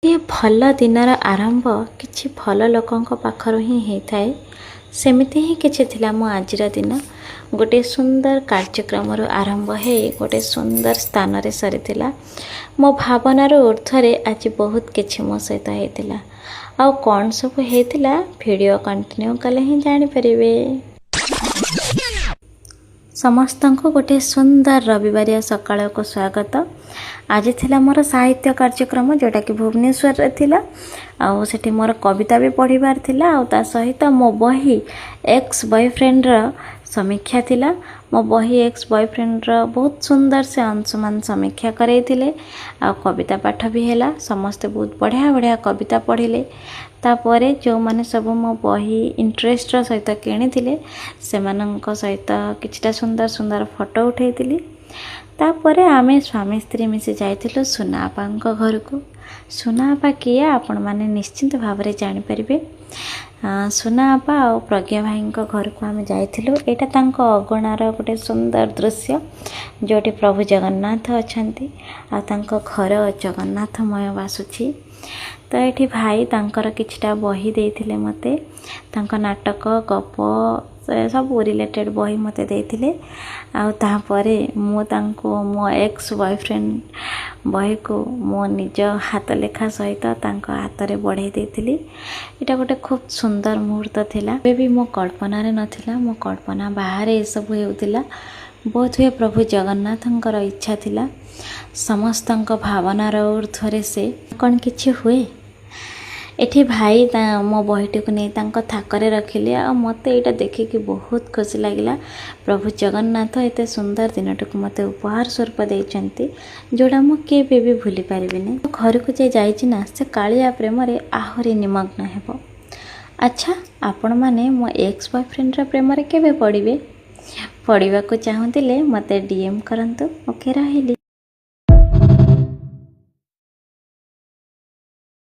ये भल दिनर आरंभ किछि भल लोकंक पाखरु ही होता सेमिति ही किछि थिला मो आजिर दिन गोटे सुंदर कार्यक्रम आरंभ है गोटे सुंदर स्थान रे सरीथिला मो भावनार ऊर्ध्वरे आज बहुत किछि मो सहित होइतिला आ कौन सब होइतिला वीडियो कंटिन्यू कले ही जानि परिबे। समस्तंको गोटे सुंदर रविवार सकाळ को स्वागत। आज थिला मोर साहित्य कार्यक्रम जोटा कि भुवनेश्वर रे थिला आउ सेठी मोर कविता भी पढ़िबार थिला आउ ता सहित मो बही एक्स बॉयफ्रेंड रा समीक्षा थिला। मो बही एक्स बॉयफ्रेंड रा बहुत सुंदर से अंशुमान समीक्षा करैथिले आ कविता पाठ भी हैला। समस्त बहुत बढ़िया बढ़िया कविता पढ़िले। तापरे जो माने सब मो बही इंटरेस्ट रा सहित किनिथिले सेमानंक सहित किछटा सुंदर सुंदर फोटो उठैतिली। तापरे आमे स्वामी स्त्री मिसी जाइथिलु सुनापांक घर को। सुनापा किए आपण माने निश्चिंत भाव रे जानि परिबे। सुनापा और प्रज्ञा भाई घर को आम जाइथिलु। एटा तांको अगणार गोटे सुंदर दृश्य जोटी प्रभु जगन्नाथ अछंती आ तांको घर जगन्नाथमय बासुची। तो ये भाई तांकर किछटा बही देइथिले मते तांको नाटक गप सब रिलेटेड बही मते देइथिले आ तापरे मो तांको मो एक्स बॉयफ्रेंड बही को मो निज हाथ लेखा सहित तांको हाथ रे बढ़ाई देइथिली। एटा गोटे खूब सुंदर मुहूर्त थिला। बेबी मो कल्पना रे नथिला मो कल्पना बाहर ए सब हेउतिला। बहुत हुए प्रभु जगन्नाथंकर इच्छा थिला समस्तंक भावनार ऊर्ध्वरे से कौन किछि हुए। एठी भाई मो बहीटी को नहीं तांको थाकरे रखिले आ मते एटा देखिकी बहुत खुशी लागिला। प्रभु जगन्नाथ एते सुंदर दिनटक मते उपहार स्वरूप देइचंती जोड़ा मो केबे भी भूली पारिबिनी। घर को जे जाइछि ना से कालिया प्रेम रे आहुरी निमग्न हेबो। अच्छा आपण माने मो एक्स बॉयफ्रेंड रा प्रेम रे केबे पड़िबे? पढ़िबा को चाहूतिले मते डीएम करंतु। ओके रहिली।